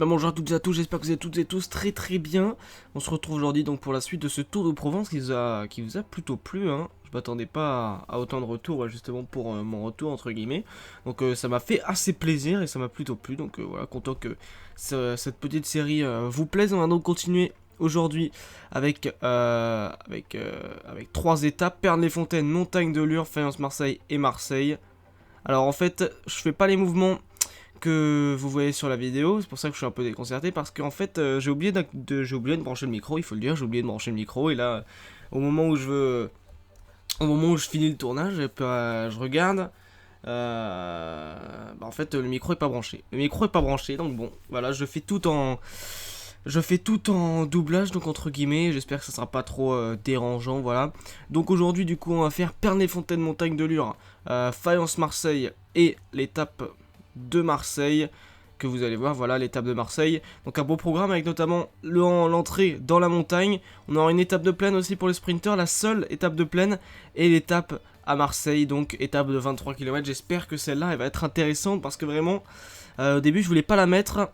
Bonjour à toutes et à tous, j'espère que vous êtes toutes et tous très très bien. On se retrouve aujourd'hui donc pour la suite de ce Tour de Provence qui vous a plutôt plu, hein. Je m'attendais pas à autant de retours justement pour mon retour entre guillemets. Donc ça m'a fait assez plaisir et ça m'a plutôt plu. Donc voilà, content que cette petite série vous plaise. On va donc continuer aujourd'hui avec trois étapes: Pernes-les-Fontaines, Montagne de Lure, Fayence-Marseille et Marseille. Alors en fait, je fais pas les mouvements que vous voyez sur la vidéo, c'est pour ça que je suis un peu déconcerté, parce qu'en fait j'ai oublié de brancher le micro, il faut le dire, j'ai oublié de brancher le micro, et là au moment où je finis le tournage, je regarde, en fait le micro est pas branché, donc bon, voilà, je fais tout en doublage, donc entre guillemets, j'espère que ça sera pas trop dérangeant, voilà. Donc aujourd'hui du coup on va faire Pernes-les-Fontaines, Montagne de Lure, Fayence-Marseille et l'étape de Marseille, que vous allez voir, voilà l'étape de Marseille. Donc un beau programme avec notamment l'entrée dans la montagne. On aura une étape de plaine aussi pour les sprinteurs, la seule étape de plaine, et l'étape à Marseille, donc étape de 23 km. J'espère que celle-là elle va être intéressante parce que vraiment au début je voulais pas la mettre.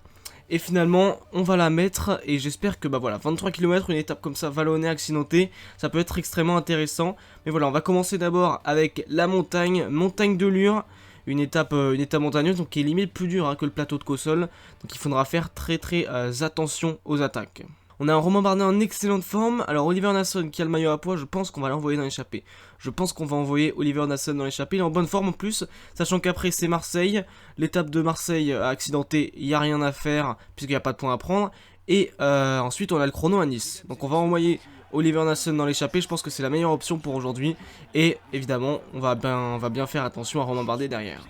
Et finalement, on va la mettre et j'espère que 23 km, une étape comme ça, vallonnée, accidentée, ça peut être extrêmement intéressant. Mais voilà, on va commencer d'abord avec la montagne de Lure, une étape montagneuse, donc qui est limite plus dure que le plateau de Cossol. Donc il faudra faire très attention aux attaques. On a un Romain Bardet en excellente forme. Alors Oliver Nason qui a le maillot à poids, je pense qu'on va l'envoyer dans l'échappée. Je pense qu'on va envoyer Oliver Nason dans l'échappée. Il est en bonne forme en plus, sachant qu'après c'est Marseille. L'étape de Marseille a accidenté, il n'y a rien à faire puisqu'il n'y a pas de points à prendre. Et ensuite on a le chrono à Nice. Donc on va envoyer Oliver Nason dans l'échappée, je pense que c'est la meilleure option pour aujourd'hui. Et évidemment, on va bien faire attention à Romain Bardet derrière.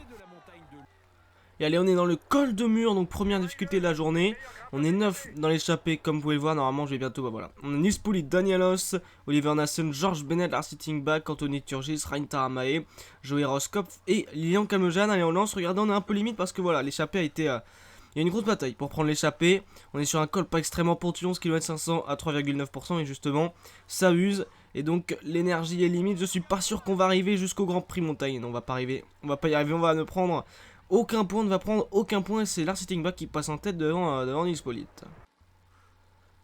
Et allez, on est dans le col de Mur, donc première difficulté de la journée. On est 9 dans l'échappée, comme vous pouvez le voir. Normalement, je vais bientôt. Voilà. On a Nils Pouliot, Danielos, Oliver Nassen, Georges Bennett, Lars Sittingback, Anthony Turgis, Rein Taramae, Joey Roskopf et Lilian Calmejane. Allez, on lance. Regardez, on est un peu limite parce que voilà, l'échappée a été. Il y a une grosse bataille pour prendre l'échappée. On est sur un col pas extrêmement portillon, 11 km 500 à 3,9%. Et justement, ça use. Et donc, l'énergie est limite. Je suis pas sûr qu'on va arriver jusqu'au Grand Prix Montagne. Non, on va pas arriver. On va pas y arriver. On va ne prendre aucun point, ne va prendre aucun point, et c'est Lars Sittingback qui passe en tête devant Nils Pouliot.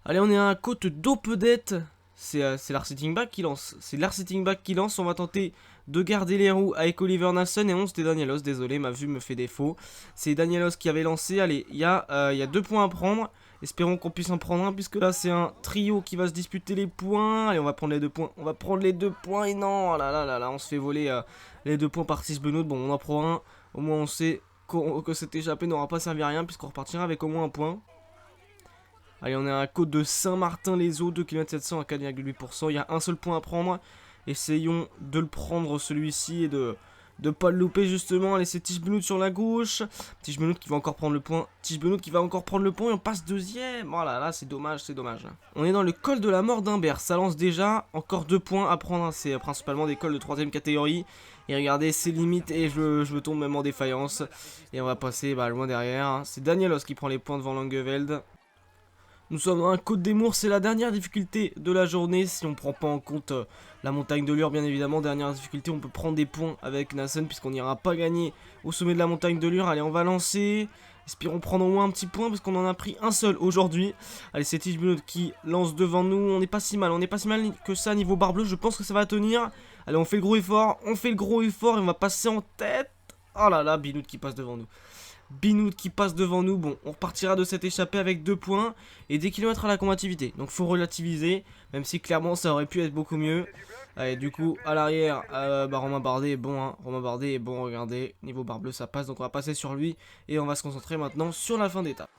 Allez, on est à la côte d'Opedette, c'est Lars Sittingback qui lance. On va tenter de garder les roues avec Oliver Nason, et 11 c'était Danielos, désolé, ma vue me fait défaut. C'est Danielos qui avait lancé. Allez, il y a 2 points à prendre, espérons qu'on puisse en prendre un, puisque là c'est un trio qui va se disputer les points. Allez, on va prendre les 2 points, et non, là, on se fait voler les 2 points par 6 Benoît. Bon, on en prend un. Au moins on sait que cette échappée n'aura pas servi à rien puisqu'on repartira avec au moins un point. Allez, on est à la côte de Saint-Martin-les-Eaux, 2 km 700 à 4,8%. Il y a un seul point à prendre. Essayons de le prendre celui-ci et de pas le louper justement. Allez, c'est Tichbenout sur la gauche. Tichbenout qui va encore prendre le point. Et on passe deuxième. Oh là, c'est dommage. On est dans le col de la mort d'Humbert. Ça lance déjà. Encore 2 points à prendre. C'est principalement des cols de 3ème catégorie. Et regardez, c'est limite et je tombe même en défaillance. Et on va passer loin derrière. C'est Danielos qui prend les points devant Langeveld. Nous sommes dans un Côte des Mours, c'est la dernière difficulté de la journée. Si on prend pas en compte la montagne de Lure, bien évidemment, dernière difficulté, on peut prendre des points avec Nassen puisqu'on n'ira pas gagner au sommet de la montagne de Lure. Allez, on va lancer. Espérons prendre au moins un petit point parce qu'on en a pris un seul aujourd'hui. Allez, c'est Tichbenout qui lance devant nous. On n'est pas si mal que ça niveau barre bleue. Je pense que ça va tenir. Allez, on fait le gros effort et on va passer en tête. Oh là là, Binout qui passe devant nous. Bon, on repartira de cette échappée avec 2 points et des kilomètres à la combativité. Donc faut relativiser, même si clairement ça aurait pu être beaucoup mieux. Allez, du coup, à l'arrière, Romain Bardet est bon, regardez, niveau barre bleue ça passe, donc on va passer sur lui et on va se concentrer maintenant sur la fin d'étape.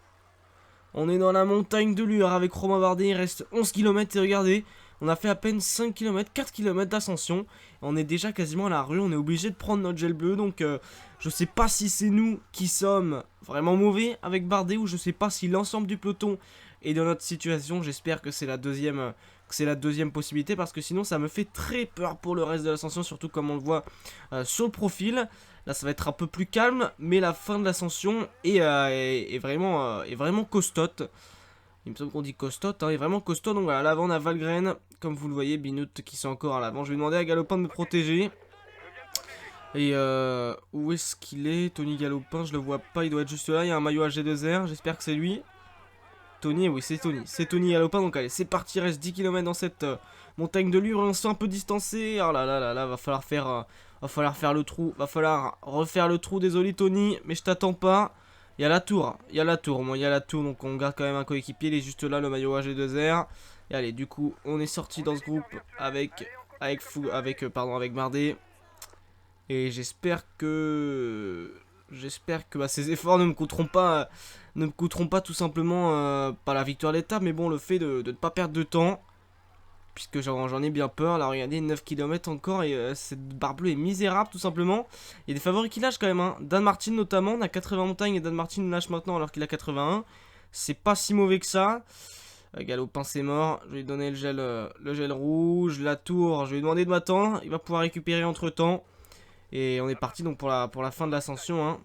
On est dans la montagne de Lure avec Romain Bardet, il reste 11 km et regardez, on a fait à peine 5 km, 4 km d'ascension. On est déjà quasiment à la rue, on est obligé de prendre notre gel bleu. Donc je sais pas si c'est nous qui sommes vraiment mauvais avec Bardet ou je sais pas si l'ensemble du peloton est dans notre situation. J'espère que c'est la deuxième possibilité parce que sinon ça me fait très peur pour le reste de l'ascension. Surtout comme on le voit sur le profil. Là ça va être un peu plus calme mais la fin de l'ascension est vraiment costote. Il me semble qu'on dit costote, est vraiment costaud. Donc voilà, à l'avant on a Valgren, comme vous le voyez, Binout qui sont encore à l'avant. Je vais demander à Galopin de me protéger. Et où est-ce qu'il est, Tony Galopin? Je le vois pas, il doit être juste là. Il y a un maillot AG2R, j'espère que c'est lui. Tony, oui c'est Tony. C'est Tony Galopin, donc allez, c'est parti, il reste 10 km dans cette montagne de Lure, on s'est un peu distancé. Oh là là là là, va falloir faire le trou, va falloir refaire le trou, désolé Tony, mais je t'attends pas. Il y a la tour, donc on garde quand même un coéquipier, il est juste là, le maillot AG2R. Et allez, du coup, on est sorti dans ce groupe avec Bardet. Et j'espère que ces efforts ne me coûteront pas tout simplement pas la victoire d'étape, mais bon, le fait de ne pas perdre de temps. Puisque j'en ai bien peur. Là, regardez, 9 km encore et cette barre bleue est misérable tout simplement. Il y a des favoris qui lâchent quand même, hein. Dan Martin notamment, on a 80 montagnes et Dan Martin lâche maintenant alors qu'il a 81. C'est pas si mauvais que ça. Galopin c'est mort, je vais lui donner le gel rouge, la tour, je vais lui demander de m'attendre. Il va pouvoir récupérer entre temps. Et on est parti donc pour la fin de l'ascension, hein.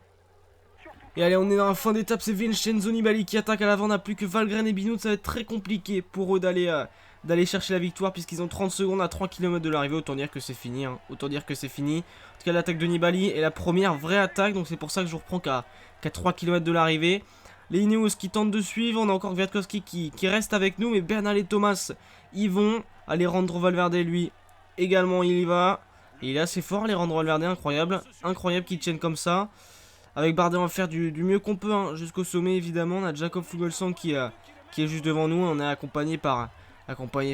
Et allez, on est dans la fin d'étape, c'est Vincenzo Nibali qui attaque à l'avant, on n'a plus que Valgren et Binout, ça va être très compliqué pour eux d'aller chercher la victoire puisqu'ils ont 30 secondes à 3 km de l'arrivée, autant dire que c'est fini, hein. Autant dire que c'est fini. En tout cas, l'attaque de Nibali est la première vraie attaque, donc c'est pour ça que je vous reprends qu'à 3 km de l'arrivée. Les Ineos qui tentent de suivre, on a encore Kwiatkowski qui reste avec nous, mais Bernal et Thomas y vont. Alejandro Valverde, lui, également il y va. Et il est assez fort, Alejandro Valverde, incroyable. Incroyable qu'il tienne comme ça. Avec Bardet, on va faire du mieux qu'on peut, hein, jusqu'au sommet évidemment. On a Jakob Fuglsang qui est juste devant nous. On est accompagné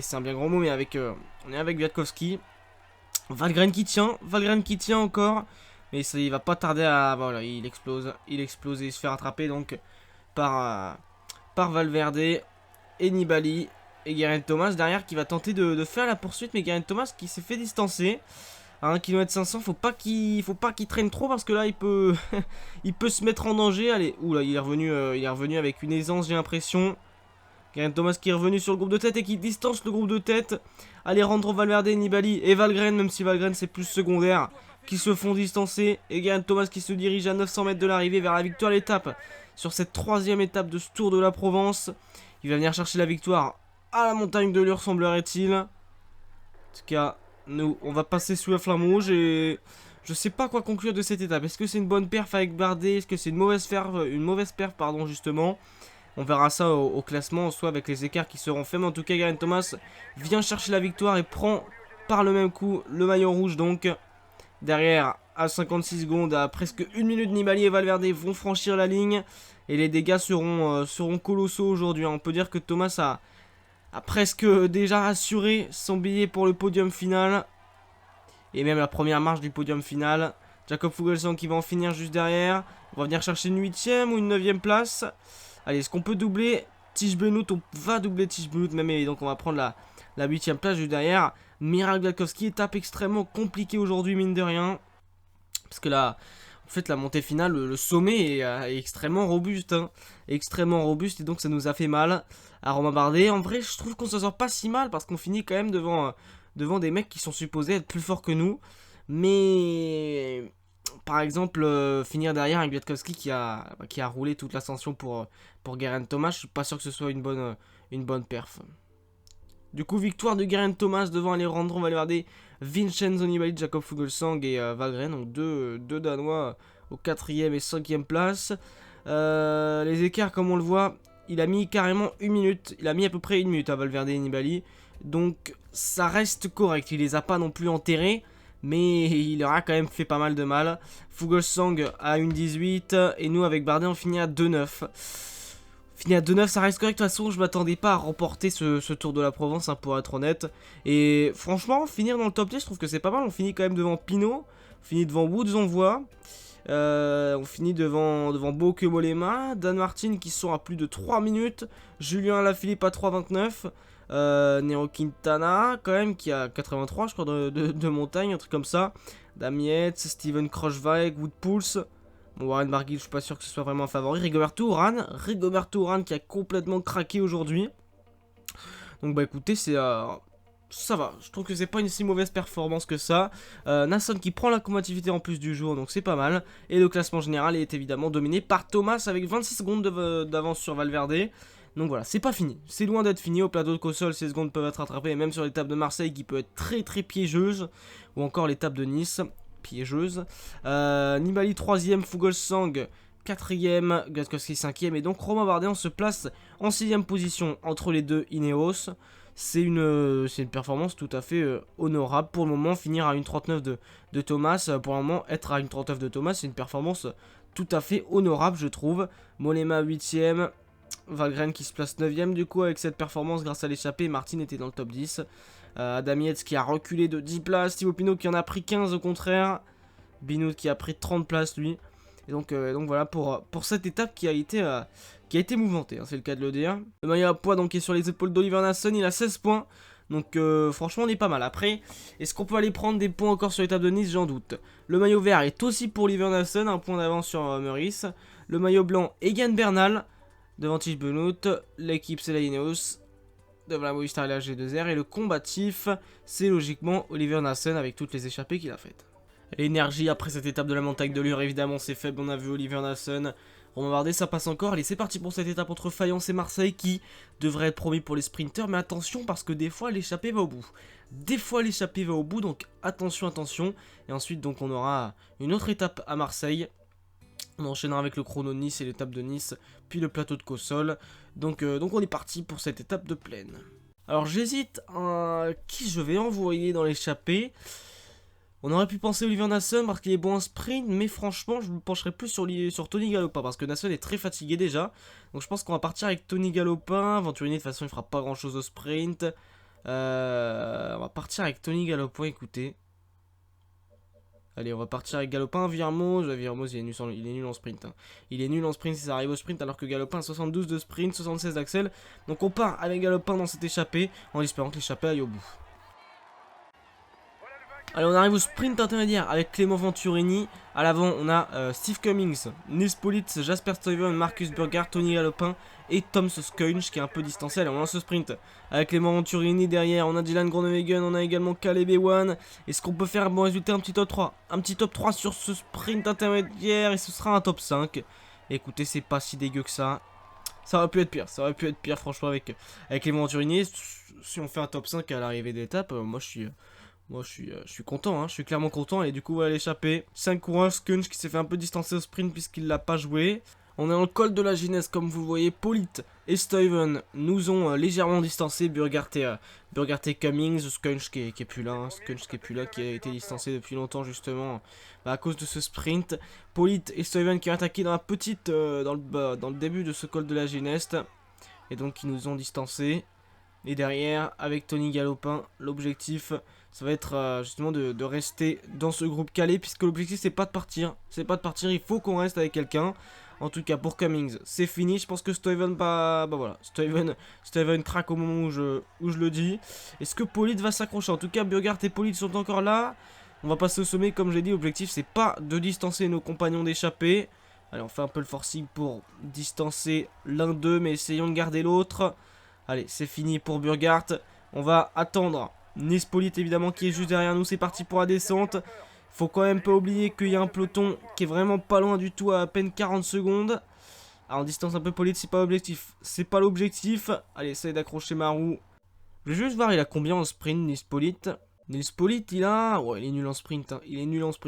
c'est un bien grand mot, mais on est avec Kwiatkowski. Valgren qui tient encore. Mais ça, il va pas tarder à... Voilà, il explose et il se fait rattraper donc par Valverde et Nibali. Et Geraint Thomas derrière qui va tenter de faire la poursuite, mais Geraint Thomas qui s'est fait distancer. À 1 km 500, faut pas qu'il traîne trop parce que là il peut il peut se mettre en danger. Allez, oula, il est revenu avec une aisance, j'ai l'impression. Geraint Thomas qui est revenu sur le groupe de tête et qui distance le groupe de tête. Alejandro Valverde, Nibali et Valgren, même si Valgren c'est plus secondaire, qui se font distancer. Et Geraint Thomas qui se dirige à 900 mètres de l'arrivée vers la victoire à l'étape. Sur cette 3e étape de ce Tour de la Provence. Il va venir chercher la victoire à la montagne de Lure, semblerait-il. En tout cas, nous, on va passer sous la flamme rouge et je sais pas quoi conclure de cette étape. Est-ce que c'est une bonne perf avec Bardet? Est-ce que c'est une mauvaise perf, pardon, justement? On verra ça au classement, soit avec les écarts qui seront faits. Mais en tout cas, Geraint Thomas vient chercher la victoire et prend par le même coup le maillot rouge. Donc, derrière, à 56 secondes, à presque 1 minute, Nibali et Valverde vont franchir la ligne. Et les dégâts seront colossaux aujourd'hui. On peut dire que Thomas a presque déjà assuré son billet pour le podium final. Et même la première marche du podium final. Jakob Fuglsang qui va en finir juste derrière. On va venir chercher une 8e ou une 9e place. Allez, est-ce qu'on peut doubler Tish Benoît? On va doubler Tish Benoît même. Et donc on va prendre la 8e place juste derrière. Miral Kwiatkowski, étape extrêmement compliquée aujourd'hui, mine de rien. Parce que là, en fait, la montée finale, le sommet est extrêmement robuste, hein. Extrêmement robuste, et donc ça nous a fait mal à Romain Bardet. En vrai, je trouve qu'on se sort pas si mal, parce qu'on finit quand même devant des mecs qui sont supposés être plus forts que nous. Mais, par exemple, finir derrière un Kwiatkowski qui a roulé toute l'ascension pour Geraint Thomas, je suis pas sûr que ce soit une bonne perf. Du coup, victoire de Geraint Thomas devant Alejandro Valverde, Vincenzo Nibali, Jakob Fuglsang et Valgren. Donc deux Danois au 4e et 5e place. Les écarts, comme on le voit, il a mis carrément 1 minute. Il a mis à peu près 1 minute à Valverde et Nibali. Donc ça reste correct. Il les a pas non plus enterrés, mais il leur a quand même fait pas mal de mal. Fuglsang à 1,18 et nous avec Bardet on finit à 2,9. Fini à 2,9, ça reste correct. De toute façon, je m'attendais pas à remporter ce Tour de la Provence, hein, pour être honnête. Et franchement, finir dans le top 10, je trouve que c'est pas mal. On finit quand même devant Pinot, on finit devant Woods, on voit. On finit devant Bauke Mollema, Dan Martin qui sont à plus de 3 minutes, Julien Alaphilippe à 3,29, Nero Quintana quand même qui a 83 je crois de montagne, un truc comme ça. Damietz, Steven Kroschweig, Wout Poels. Bon, Warren Barguil, je suis pas sûr que ce soit vraiment un favori. Rigoberto Urán qui a complètement craqué aujourd'hui. Donc bah écoutez, ça va, je trouve que c'est pas une si mauvaise performance que ça. Naasson qui prend la combativité en plus du jour, donc c'est pas mal. Et le classement général est évidemment dominé par Thomas avec 26 secondes d'avance sur Valverde. Donc voilà, c'est pas fini, c'est loin d'être fini. Au plateau de Cossol, ces secondes peuvent être rattrapées, et même sur l'étape de Marseille qui peut être très très piégeuse, ou encore l'étape de Nice, piégeuse. Nibali 3ème, Fuglsang 4ème, Gwiatkowski 5ème, et donc Romain Bardet on se place en 6ème position entre les deux Ineos. C'est une performance tout à fait honorable pour le moment. Finir à une 39 de Thomas, pour le moment être à une 39 de Thomas, c'est une performance tout à fait honorable je trouve. Mollema 8ème, Valgren qui se place 9ème du coup avec cette performance grâce à l'échappée. Martin était dans le top 10. Adam Yates qui a reculé de 10 places, Thibaut Pinot qui en a pris 15 au contraire. Binout qui a pris 30 places lui. Et donc voilà pour cette étape qui a été mouvementée, hein, c'est le cas de le dire. Le maillot à poids donc est sur les épaules d'Oliver Nassen, il a 16 points. Donc franchement on est pas mal. Après, est-ce qu'on peut aller prendre des points encore sur l'étape de Nice? J'en doute. Le maillot vert est aussi pour Oliver Nassen, un point d'avance sur Meurice. Le maillot blanc, Egan Bernal, devant Tish Benoît. L'équipe c'est la Ineos, devant la Movistar et la G2R. Et le combatif, c'est logiquement Oliver Nassen avec toutes les échappées qu'il a faites. L'énergie après cette étape de la montagne de Lure, évidemment c'est faible, on a vu Oliver Nassen. Romain Bardet ça passe encore. Allez c'est parti pour cette étape entre Fayence et Marseille qui devrait être promis pour les sprinters. Mais attention parce que des fois l'échappée va au bout. Donc attention. Et ensuite donc on aura une autre étape à Marseille. On enchaînera avec le chrono de Nice et l'étape de Nice, puis le plateau de Cossol. Donc on est parti pour cette étape de plaine. Alors j'hésite à qui je vais envoyer dans l'échappée. On aurait pu penser Oliver Nassen parce qu'il est bon en sprint, mais franchement, je me pencherais plus sur Tony Galopin parce que Nassen est très fatigué déjà. Donc je pense qu'on va partir avec Tony Galopin. Venturini, de toute façon, il fera pas grand chose au sprint. On va partir avec Tony Galopin, écoutez. Allez, on va partir avec Galopin. Virmoz, il est nul en sprint. Hein. Il est nul en sprint si ça arrive au sprint, alors que Galopin a 72 de sprint, 76 d'axel. Donc on part avec Galopin dans cette échappée, en espérant que l'échappée aille au bout. Allez, on arrive au sprint intermédiaire avec Clément Venturini. À l'avant, on a Steve Cummings, Nils Politz, Jasper Stuyven, Marcus Burgard, Tony Galopin et Tom Skujns qui est un peu distancé. Allez, on lance ce sprint avec Clément Venturini derrière. On a Dylan Groenewegen, on a également Caleb Ewan. Est-ce qu'on peut faire un bon résultat, un petit top 3? Un petit top 3 sur ce sprint intermédiaire et ce sera un top 5. Écoutez, c'est pas si dégueu que ça. Ça aurait pu être pire, franchement, avec Clément Venturini. Si on fait un top 5 à l'arrivée de l'étape, moi je suis content, hein, je suis clairement content. Et du coup, on va l'échapper. 5 coureurs, Skujns qui s'est fait un peu distancer au sprint puisqu'il l'a pas joué. On est dans le col de la Ginesse, comme vous voyez. Pollitt et Stuyven nous ont légèrement distancé. Burgard et Cummings. Skujns qui est plus là, hein, qui a été distancé depuis longtemps justement à cause de ce sprint. Pollitt et Stuyven qui ont attaqué dans la petite, dans le début de ce col de la Ginesse. Et donc qui nous ont distancé. Et derrière, avec Tony Galopin, l'objectif, ça va être justement de rester dans ce groupe calé, puisque l'objectif, c'est pas de partir. Il faut qu'on reste avec quelqu'un. En tout cas, pour Cummings, c'est fini. Je pense que Stuyven, voilà. Stuyven craque au moment où je le dis. Est-ce que Pollitt va s'accrocher? En tout cas, Burgard et Pollitt sont encore là. On va passer au sommet, comme j'ai dit. L'objectif, c'est pas de distancer nos compagnons d'échappée. Allez, on fait un peu le forcing pour distancer l'un d'eux, mais essayons de garder l'autre. Allez, c'est fini pour Burgard. On va attendre Nils Pollitt évidemment qui est juste derrière nous. C'est parti pour la descente. Faut quand même pas oublier qu'il y a un peloton qui est vraiment pas loin du tout, à peine 40 secondes. Alors on distance un peu Pollitt, c'est pas l'objectif. Allez, essaye d'accrocher ma roue. Je vais juste voir, il a combien en sprint Nils Pollitt? Nils Pollitt, il a... Ouais, il est nul en sprint. Hein.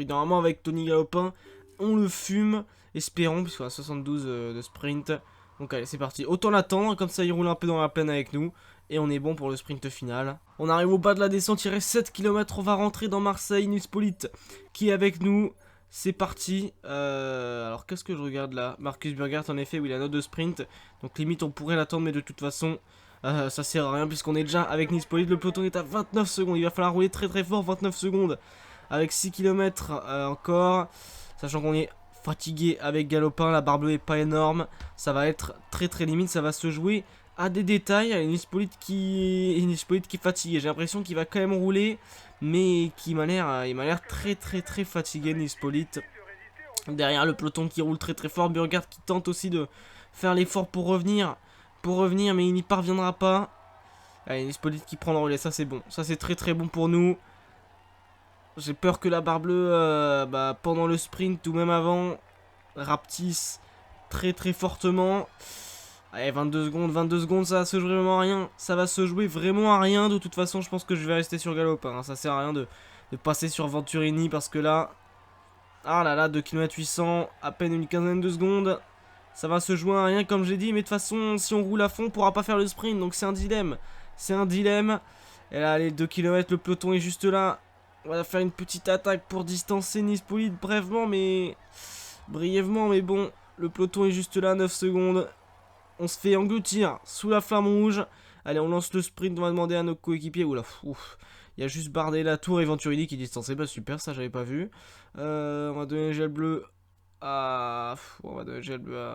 Normalement avec Tony Galopin, on le fume. Espérons, puisqu'on a 72 de sprint. Donc allez, c'est parti. Autant l'attendre, comme ça il roule un peu dans la plaine avec nous. Et on est bon pour le sprint final. On arrive au bas de la descente, il reste 7 km. On va rentrer dans Marseille. Nils Pollitt qui est avec nous. C'est parti. Alors qu'est-ce que je regarde là? Marcus Burgard en effet, où il a note de sprint. Donc limite on pourrait l'attendre, mais de toute façon ça sert à rien puisqu'on est déjà avec Nils Pollitt. Le peloton est à 29 secondes. Il va falloir rouler très très fort, 29 secondes. Avec 6 km encore. Sachant qu'on est fatigué avec Galopin, la barre bleue est pas énorme. Ça va être très très limite, ça va se jouer à des détails. Nils Pollitt qui est fatigué. J'ai l'impression qu'il va quand même rouler, mais il m'a l'air très très très fatigué, Nils Pollitt. Derrière le peloton qui roule très très fort. Burgard qui tente aussi de faire l'effort pour revenir, mais il n'y parviendra pas. Allez, Nils Pollitt qui prend le relais, ça c'est bon. Ça c'est très très bon pour nous. J'ai peur que la barre bleue, pendant le sprint ou même avant, rapetisse très très fortement. Allez, 22 secondes, ça va se jouer vraiment à rien. Ça va se jouer vraiment à rien. De toute façon, je pense que je vais rester sur Galopin. Hein. Ça sert à rien de passer sur Venturini parce que là, Ah là là, 2 km 800, à peine une quinzaine de secondes. Ça va se jouer à rien comme j'ai dit, mais de toute façon, si on roule à fond, on pourra pas faire le sprint, donc c'est un dilemme. C'est un dilemme. Et là, les 2 km, le peloton est juste là. On va faire une petite attaque pour distancer Nispolid brièvement, mais bon, le peloton est juste là, 9 secondes. On se fait engloutir sous la flamme rouge. Allez, on lance le sprint, on va demander à nos coéquipiers. Oula, ouf. Il y a juste Bardet, Latour et Venturini qui distancent. Bah super, ça j'avais pas vu. On va donner le gel bleu on va donner le gel bleu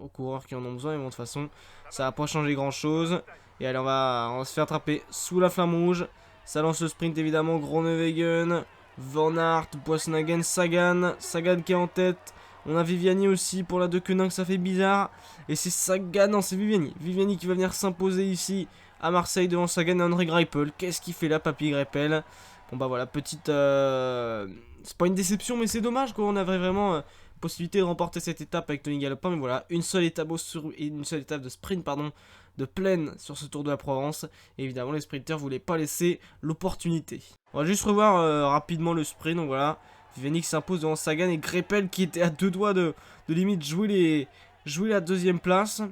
aux coureurs qui en ont besoin. Et bon, de toute façon, ça va pas changer grand chose. Et allez, on va se faire attraper sous la flamme rouge. Ça lance le sprint évidemment. Groenewegen, Van Aert, Boassonagen, Sagan. Sagan qui est en tête. On a Viviani aussi pour la Deceuninck, ça fait bizarre. Et c'est Sagan, non c'est Viviani. Viviani qui va venir s'imposer ici à Marseille devant Sagan et André Greipel. Qu'est-ce qu'il fait là, Papy Greipel? Bon bah voilà, petite... C'est pas une déception mais c'est dommage quoi. On avait vraiment possibilité de remporter cette étape avec Tony Galopin. Mais voilà, une seule étape de sprint pardon, de plaine sur ce Tour de la Provence. Et évidemment les sprinters voulaient pas laisser l'opportunité. On va juste revoir rapidement le sprint, donc voilà. Viviani qui s'impose devant Sagan et Greipel qui était à deux doigts de limite jouer la deuxième place.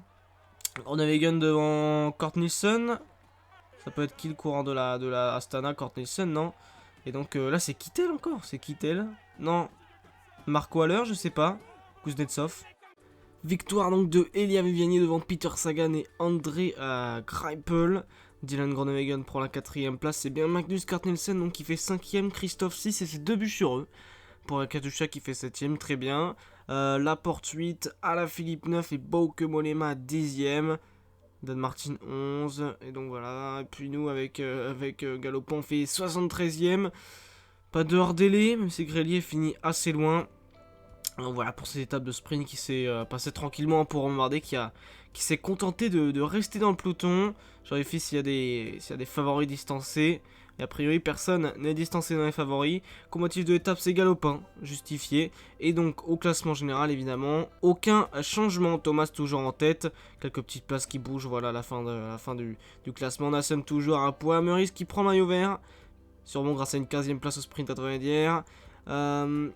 On avait Gun devant Kort Nielsen. Ça peut être qui le courant de la Astana, Kort Nielsen, non? Et donc là c'est Kittel encore, c'est Kittel. Non, Marco Haller, je sais pas. Kuznetsov. Victoire donc de Elia Viviani devant Peter Sagan et André Greipel. Dylan Groenewegen prend la 4ème place. C'est bien Magnus Kort Nielsen donc qui fait 5ème, Christophe 6 et c'est 2 buts sur eux. Pour Katusha qui fait 7ème, très bien. Laporte 8, Alaphilippe 9 et Bauke Mollema 10ème. Dan Martin 11. Et donc voilà. Et puis nous avec Galopin on fait 73ème. Pas de hors délai, même si Grelier finit assez loin. Donc voilà pour cette étape de sprint qui s'est passée tranquillement pour Romain Bardet qui s'est contenté de rester dans le peloton. Je vérifie s'il y a des favoris distancés. Et a priori personne n'est distancé dans les favoris. Comme motif de l'étape c'est Galopin, justifié. Et donc au classement général évidemment, aucun changement. Thomas toujours en tête. Quelques petites places qui bougent, voilà la fin du classement. Nassem toujours à un point. Meurice qui prend le maillot vert. Sûrement grâce à une 15ème place au sprint intermédiaire. Le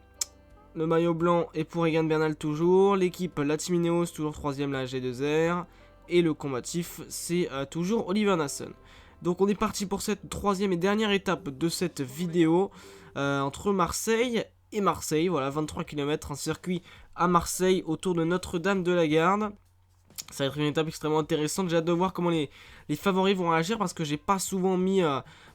maillot blanc est pour Egan Bernal toujours. L'équipe Latimineos toujours 3ème la G2R. Et le combatif c'est toujours Oliver Nassen. Donc on est parti pour cette 3ème et dernière étape de cette vidéo entre Marseille et Marseille. Voilà 23 km, un circuit à Marseille autour de Notre-Dame de la Garde. Ça va être une étape extrêmement intéressante. J'ai hâte de voir comment les favoris vont réagir parce que j'ai pas souvent mis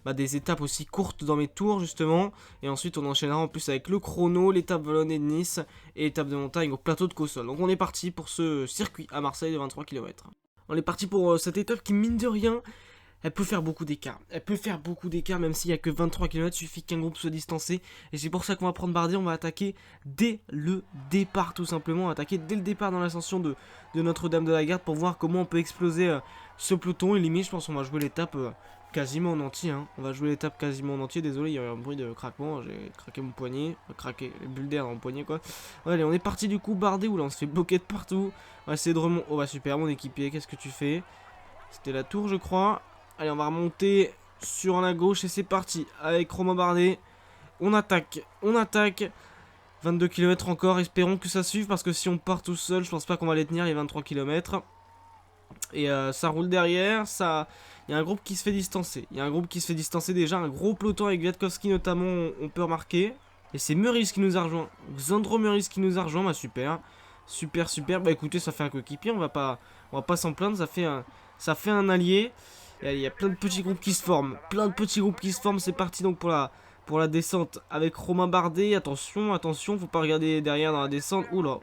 des étapes aussi courtes dans mes tours justement. Et ensuite on enchaînera en plus avec le chrono, l'étape vallonnée de Nice et l'étape de montagne au plateau de Cossol. Donc on est parti pour ce circuit à Marseille de 23 km. On est parti pour cette étape qui mine de rien... Elle peut faire beaucoup d'écart. Même s'il n'y a que 23 km, il suffit qu'un groupe soit distancé. Et c'est pour ça qu'on va prendre Bardet, on va attaquer dès le départ tout simplement. On va attaquer dès le départ dans l'ascension de Notre-Dame de la Garde pour voir comment on peut exploser ce peloton. Et limite, je pense qu'on va jouer l'étape quasiment en entier. Hein. On va jouer l'étape quasiment en entier. Désolé, il y a eu un bruit de craquement. J'ai craqué mon poignet. Craqué les bulles d'air dans mon poignet quoi. Ouais, allez, on est parti du coup Bardet où là on se fait bloquer de partout. On va essayer de remonter. Oh bah super, mon équipier, qu'est-ce que tu fais? C'était la tour je crois. Allez, on va remonter sur la gauche et c'est parti. Avec Romain Bardet, on attaque. 22 km encore, espérons que ça suive parce que si on part tout seul, je pense pas qu'on va les tenir les 23 km. Et ça roule derrière, il y a un groupe qui se fait distancer. Déjà, un gros peloton avec Kwiatkowski notamment, on peut remarquer. Et c'est Meurice qui nous a rejoint. Xandro Meurice qui nous a rejoint, bah super. Super. Bah écoutez, ça fait un coéquipier, on va pas s'en plaindre, ça fait un allié. Il y a plein de petits groupes qui se forment. C'est parti donc pour la descente avec Romain Bardet. Attention, faut pas regarder derrière dans la descente. Oula.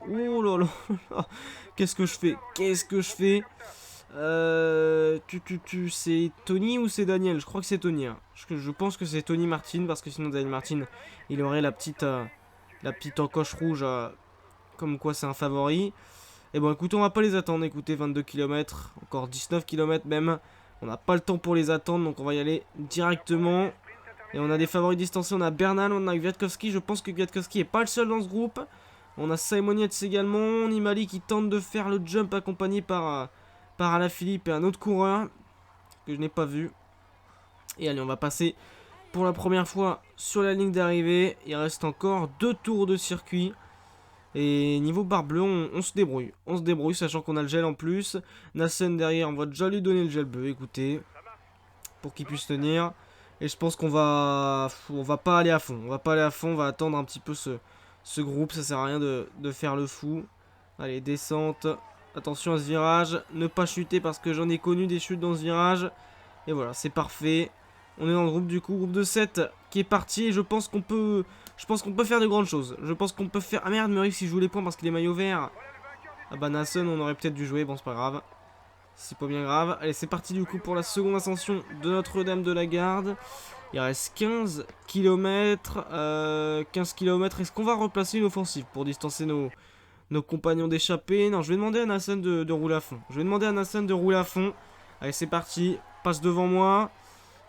Qu'est-ce que je fais? C'est Tony ou c'est Daniel? Je crois que c'est Tony. Hein. Je pense que c'est Tony Martin parce que sinon Daniel Martin, il aurait la petite encoche rouge comme quoi c'est un favori. Et bon, écoutez, on va pas les attendre. Écoutez, 22 km, encore 19 km même. On n'a pas le temps pour les attendre, donc on va y aller directement. Et on a des favoris distancés, on a Bernal, on a Kwiatkowski. Je pense que Kwiatkowski est pas le seul dans ce groupe. On a Simon Yates également, Nibali qui tente de faire le jump accompagné par Alaphilippe et un autre coureur que je n'ai pas vu. Et allez, on va passer pour la première fois sur la ligne d'arrivée. Il reste encore 2 tours de circuit. Et niveau barre bleue, on se débrouille. On se débrouille, sachant qu'on a le gel en plus. Nassen derrière, on va déjà lui donner le gel bleu, écoutez. Pour qu'il puisse tenir. Et je pense qu'on va... On va pas aller à fond. On va pas aller à fond, on va attendre un petit peu ce groupe. Ça sert à rien de faire le fou. Allez, descente. Attention à ce virage. Ne pas chuter parce que j'en ai connu des chutes dans ce virage. Et voilà, c'est parfait. On est dans le groupe du coup, groupe de 7 qui est parti. Et je pense qu'on peut... faire de grandes choses. Je pense qu'on peut faire... Ah merde, Murray s'il joue les points parce qu'il est maillot vert. Ah bah Nassen, on aurait peut-être dû jouer. Bon, c'est pas grave. C'est pas bien grave. Allez, c'est parti du coup pour la seconde ascension de Notre-Dame de la Garde. Il reste 15 km. 15 km. Est-ce qu'on va replacer une offensive pour distancer nos compagnons d'échappée? Non, je vais demander à Nassen de rouler à fond. Je vais demander à Nassen de rouler à fond. Allez, c'est parti. Passe devant moi.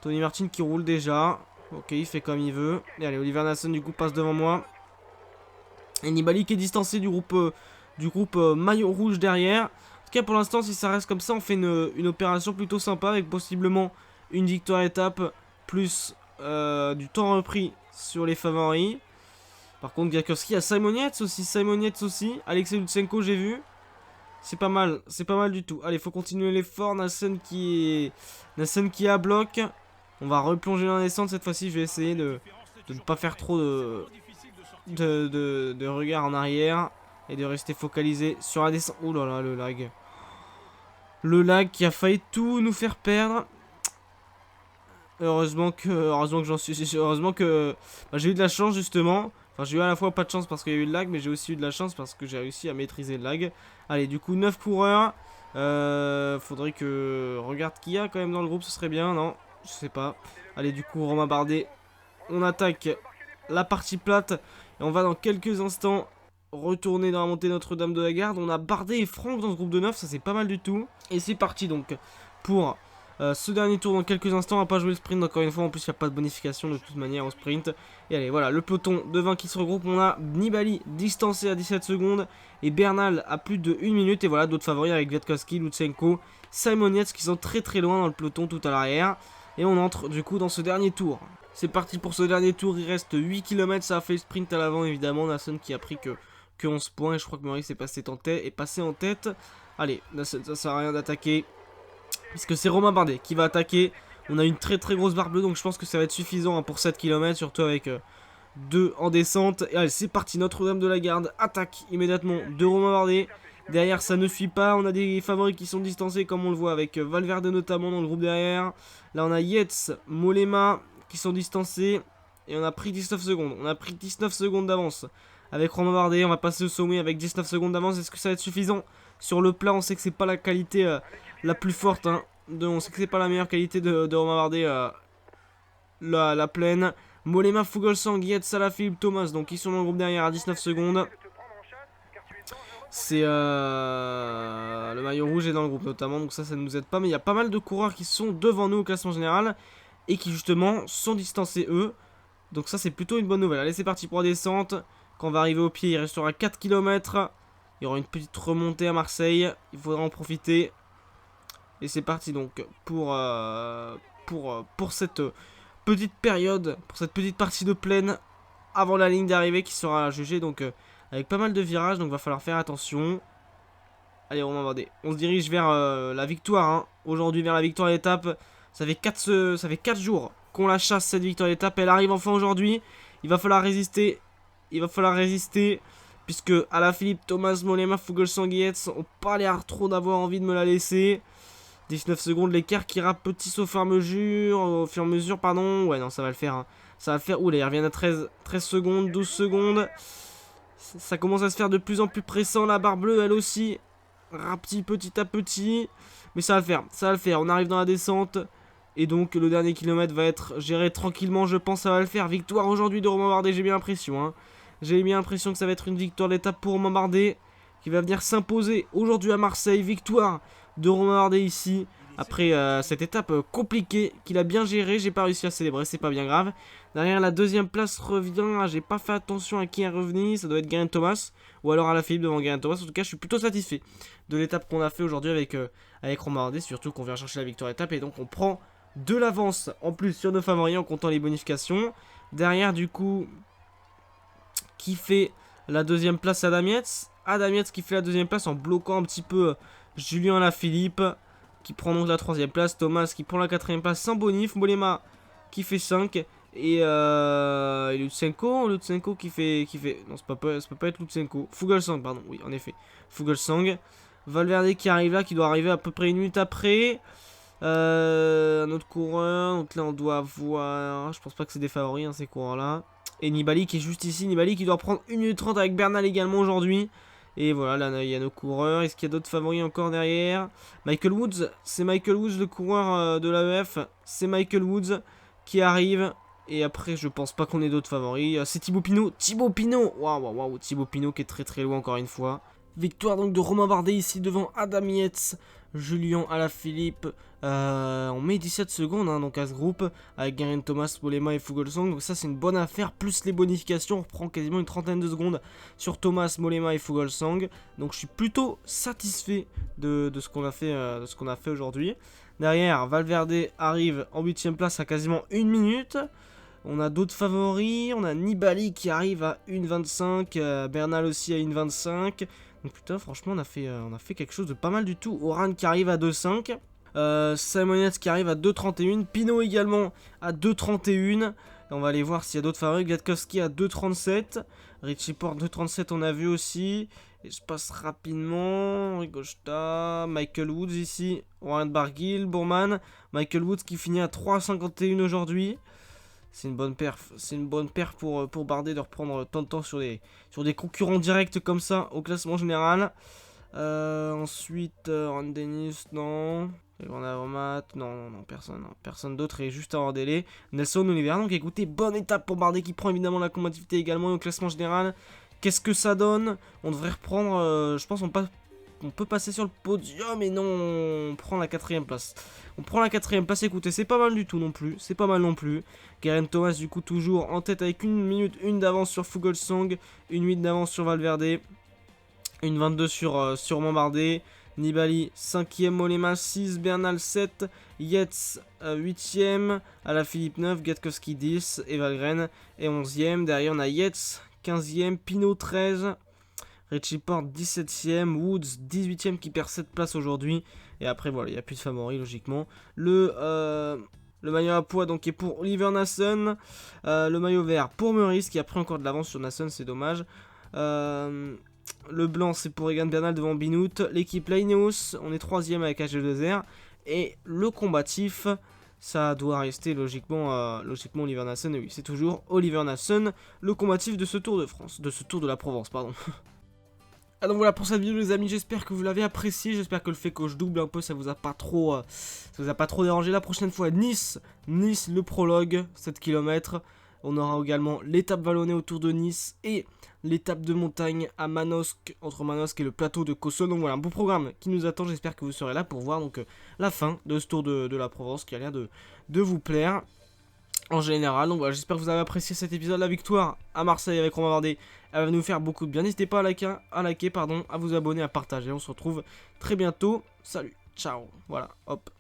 Tony Martin qui roule déjà. Ok, il fait comme il veut. Et allez, Oliver Nassen du coup passe devant moi. Et Nibali qui est distancé du groupe maillot rouge derrière. En tout cas, pour l'instant, si ça reste comme ça, on fait une opération plutôt sympa avec possiblement une victoire étape plus du temps repris sur les favoris. Par contre, Gakowski a Simon Yates aussi. Alexei Lutsenko, j'ai vu. C'est pas mal du tout. Allez, faut continuer l'effort. Nassen qui est à bloc. On va replonger dans la descente cette fois-ci. Je vais essayer de ne pas faire trop de regard en arrière et de rester focalisé sur la descente. Oh là là, le lag. Le lag qui a failli tout nous faire perdre. Heureusement que bah, j'ai eu de la chance justement. Enfin, j'ai eu à la fois pas de chance parce qu'il y a eu le lag, mais j'ai aussi eu de la chance parce que j'ai réussi à maîtriser le lag. Allez, du coup, 9 coureurs. Faudrait que... Regarde qui y a quand même dans le groupe, ce serait bien, non? Je sais pas. Allez, du coup, Romain Bardet. On attaque la partie plate. Et on va dans quelques instants retourner dans la montée Notre-Dame de la Garde. On a Bardet et Franck dans ce groupe de 9, ça c'est pas mal du tout. Et c'est parti donc pour ce dernier tour dans quelques instants. On va pas jouer le sprint encore une fois, en plus il n'y a pas de bonification de toute manière au sprint. Et allez, voilà, le peloton de 20 qui se regroupe. On a Nibali distancé à 17 secondes et Bernal à plus de 1 minute. Et voilà, d'autres favoris avec Kwiatkowski, Lutsenko, Simon Yates qui sont très très loin dans le peloton tout à l'arrière. Et on entre du coup dans ce dernier tour. C'est parti pour ce dernier tour, il reste 8 km, ça a fait le sprint à l'avant évidemment. Nassen qui a pris que 11 points et je crois que Maurice est passé en tête. Allez, Nassen, ça sert à rien d'attaquer. Puisque c'est Romain Bardet qui va attaquer. On a une très très grosse barre bleue donc je pense que ça va être suffisant hein, pour 7 km, surtout avec 2 en descente. Et allez, c'est parti, Notre-Dame de la Garde attaque immédiatement de Romain Bardet. Derrière ça ne suit pas, on a des favoris qui sont distancés comme on le voit avec Valverde notamment dans le groupe derrière. Là on a Yates, Mollema qui sont distancés et on a pris 19 secondes. On a pris 19 secondes d'avance avec Romain Bardet. On va passer au sommet avec 19 secondes d'avance. Est-ce que ça va être suffisant? Sur le plat, on sait que c'est pas la qualité la plus forte. Hein. On sait que c'est pas la meilleure qualité de Romain Bardet. La plaine. Mollema, Fuglsang, Yates, Alaphilippe, Thomas. Donc ils sont dans le groupe derrière à 19 secondes. C'est le maillot rouge est dans le groupe notamment. Donc ça ne nous aide pas. Mais il y a pas mal de coureurs qui sont devant nous au classement général. Et qui justement sont distancés eux. Donc ça c'est plutôt une bonne nouvelle. Allez, c'est parti pour la descente. Quand on va arriver au pied, il restera 4 km. Il y aura une petite remontée à Marseille. Il faudra en profiter. Et c'est parti donc pour cette petite période, pour cette petite partie de plaine avant la ligne d'arrivée qui sera jugée donc avec pas mal de virages. Donc va falloir faire attention. Allez, Romain Bardet. On se dirige vers la victoire. Hein. Aujourd'hui vers la victoire d'étape. Ça fait 4 jours qu'on la chasse cette victoire d'étape. Elle arrive enfin aujourd'hui. Il va falloir résister. Puisque Alaphilippe, Thomas, Mollema, Fuglsang, Yates n'ont pas l'air trop d'avoir envie de me la laisser. 19 secondes, l'écart qui rapetisse au fur et à mesure, pardon. Ouais, non, ça va le faire. Hein. Ça va le faire. Ouh, là, il revient à 13 secondes, 12 secondes. Ça commence à se faire de plus en plus pressant. La barre bleue, elle aussi. Rapetisse petit à petit. Mais ça va le faire. On arrive dans la descente. Et donc, le dernier kilomètre va être géré tranquillement. Je pense que ça va le faire. Victoire aujourd'hui de Romain Bardet, j'ai bien l'impression. Hein. J'ai bien l'impression que ça va être une victoire d'étape pour Romain Bardet. Qui va venir s'imposer aujourd'hui à Marseille. Victoire de Romain Bardet ici. Après cette étape compliquée qu'il a bien gérée. J'ai pas réussi à célébrer, c'est pas bien grave. Derrière la deuxième place revient. J'ai pas fait attention à qui est revenu. Ça doit être Geraint Thomas. Ou alors Alaphilippe devant Geraint Thomas. En tout cas, je suis plutôt satisfait de l'étape qu'on a fait aujourd'hui avec Romain Bardet. Surtout qu'on vient chercher la victoire d'étape. Et donc on prend de l'avance en plus sur nos favoris en comptant les bonifications. Derrière du coup, qui fait la deuxième place? Adam Yates. Adam Yates qui fait la deuxième place en bloquant un petit peu Julien Alaphilippe, qui prend donc la troisième place. Thomas qui prend la quatrième place sans bonif. Mollema qui fait 5. Et Lutsenko qui fait... Non, ça peut pas être Lutsenko. Fuglsang, pardon, oui, en effet. Fuglsang. Valverde qui arrive là, qui doit arriver à peu près une minute après. Un autre coureur, donc là on doit avoir... Je pense pas que c'est des favoris, hein, ces coureurs-là. Et Nibali qui est juste ici. Nibali qui doit prendre 1 minute 30 avec Bernal également aujourd'hui. Et voilà, là il y a nos coureurs. Est-ce qu'il y a d'autres favoris encore derrière? Michael Woods, c'est Michael Woods le coureur de l'AEF. C'est Michael Woods qui arrive. Et après, je pense pas qu'on ait d'autres favoris. C'est Thibaut Pinot. Thibaut Pinot. Waouh. Thibaut Pinot qui est très loin encore une fois. Victoire donc de Romain Bardet ici devant Adam Yates, Julien Alaphilippe. On met 17 secondes hein, donc à ce groupe avec Geraint Thomas, Mollema et Fuglsang. Donc ça c'est une bonne affaire. Plus les bonifications, on reprend quasiment une trentaine de secondes sur Thomas, Mollema et Fuglsang. Donc je suis plutôt satisfait de ce qu'on a fait, aujourd'hui. Derrière, Valverde arrive en 8ème place à quasiment 1 minute. On a d'autres favoris, on a Nibali qui arrive à 1,25, Bernal aussi à 1,25. Donc putain, franchement, on a fait quelque chose de pas mal du tout. Oran qui arrive à 2,5. Simon Yates qui arrive à 2,31. Pinot également à 2,31. Et on va aller voir s'il y a d'autres favoris. Kwiatkowski à 2,37. Richie Porte 2,37 on a vu aussi. Et je passe rapidement. Rigosta, Michael Woods ici. Warren Barguil, Bourman. Michael Woods qui finit à 3,51 aujourd'hui. C'est une bonne perf pour Bardet de reprendre tant de temps sur des concurrents directs comme ça au classement général. Ensuite, Ron Dennis, non. On a Matt, non, personne d'autre est juste à hors délai. Nelson Oliveira, donc écoutez, bonne étape pour Bardet qui prend évidemment la combativité également au classement général. Qu'est-ce que ça donne? On devrait reprendre, je pense on peut passer sur le podium, mais non, on prend la 4ème place. On prend la 4ème place, écoutez, c'est pas mal du tout non plus. C'est pas mal non plus. Geraint Thomas, du coup, toujours en tête avec 1 minute 1 d'avance sur Fuglsang, 1 minute d'avance sur Valverde, 1,22 sur Bardet. Nibali, 5ème, Mollema, 6, Bernal, 7, Yates, 8ème, Alaphilippe, 9, Kwiatkowski, 10, et Valgren est 11ème. Derrière, on a Yates, 15ème, Pinot, 13. Richie Porte 17ème, Woods 18ème qui perd 7 places aujourd'hui. Et après voilà, il n'y a plus de favoris logiquement. Le maillot à poids donc est pour Oliver Nassen. Le maillot vert pour Meurice qui a pris encore de l'avance sur Nassen, c'est dommage. Le blanc c'est pour Egan Bernal devant Binout. L'équipe Lineos, on est 3ème avec HG2R. Et le combatif, ça doit rester logiquement Oliver Nassen. Et oui, c'est toujours Oliver Nassen, le combatif de ce Tour de France, de ce Tour de la Provence, pardon. Ah donc voilà pour cette vidéo les amis, j'espère que vous l'avez apprécié, j'espère que le fait que je double un peu ça vous a pas trop dérangé. La prochaine fois Nice le prologue, 7 km, on aura également l'étape vallonnée autour de Nice et l'étape de montagne à Manosque, entre Manosque et le plateau de Cossonne. Donc voilà un beau programme qui nous attend, j'espère que vous serez là pour voir donc la fin de ce Tour de la Provence qui a l'air de vous plaire. En général, donc voilà, j'espère que vous avez apprécié cet épisode. La victoire à Marseille avec Romain Bardet, elle va nous faire beaucoup de bien. N'hésitez pas à liker, à vous abonner, à partager. On se retrouve très bientôt. Salut, ciao. Voilà, hop.